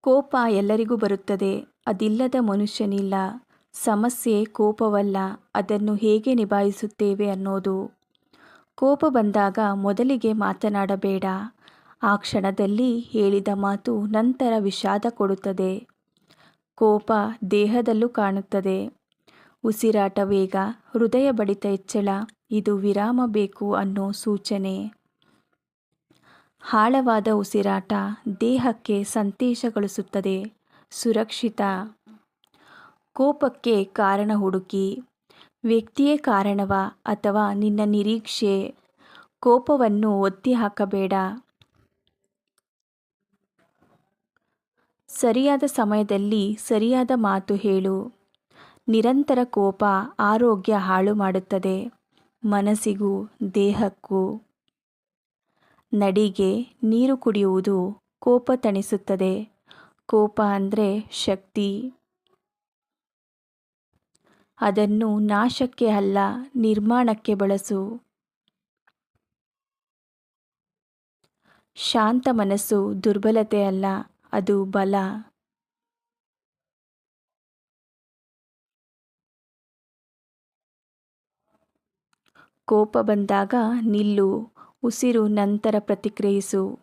ಕೋಪ ಎಲ್ಲರಿಗೂ ಬರುತ್ತದೆ. ಅದಿಲ್ಲದ ಮನುಷ್ಯನಿಲ್ಲ. ಸಮಸ್ಯೆ ಕೋಪವಲ್ಲ, ಅದನ್ನು ಹೇಗೆ ನಿಭಾಯಿಸುತ್ತೇವೆ ಅನ್ನೋದು. ಕೋಪ ಬಂದಾಗ ಮೊದಲಿಗೆ ಮಾತನಾಡಬೇಡ. ಆ ಕ್ಷಣದಲ್ಲಿ ಹೇಳಿದ ಮಾತು ನಂತರ ವಿಷಾದ ಕೊಡುತ್ತದೆ. ಕೋಪ ದೇಹದಲ್ಲೂ ಕಾಣುತ್ತದೆ. ಉಸಿರಾಟ ವೇಗ, ಹೃದಯ ಬಡಿತ ಹೆಚ್ಚಳ, ಇದು ವಿರಾಮ ಬೇಕು ಅನ್ನೋ ಸೂಚನೆ. ಆಳವಾದ ಉಸಿರಾಟ ದೇಹಕ್ಕೆ ಸಂದೇಶ ಕಳಿಸುತ್ತದೆ, ಸುರಕ್ಷಿತ. ಕೋಪಕ್ಕೆ ಕಾರಣ ಹುಡುಕಿ. ವ್ಯಕ್ತಿಯೇ ಕಾರಣವಾ ಅಥವಾ ನಿನ್ನ ನಿರೀಕ್ಷೆ? ಕೋಪವನ್ನು ಒತ್ತಿ ಹಾಕಬೇಡ. ಸರಿಯಾದ ಸಮಯದಲ್ಲಿ ಸರಿಯಾದ ಮಾತು ಹೇಳು. ನಿರಂತರ ಕೋಪ ಆರೋಗ್ಯ ಹಾಳು ಮಾಡುತ್ತದೆ, ಮನಸ್ಸಿಗೂ ದೇಹಕ್ಕೂ. ನಡಿಗೆ, ನೀರು ಕುಡಿಯುವುದು ಕೋಪ ತಣಿಸುತ್ತದೆ. ಕೋಪ ಅಂದರೆ ಶಕ್ತಿ. ಅದನ್ನು ನಾಶಕ್ಕೆ ಅಲ್ಲ, ನಿರ್ಮಾಣಕ್ಕೆ ಬಳಸು. ಶಾಂತ ಮನಸ್ಸು ದುರ್ಬಲತೆ ಅಲ್ಲ, ಅದು ಬಲ. ಕೋಪ ಬಂದಾಗ ನಿಲ್ಲು, ಉಸಿರು ನಂತರ ಪ್ರತಿಕ್ರಿಯಿಸು.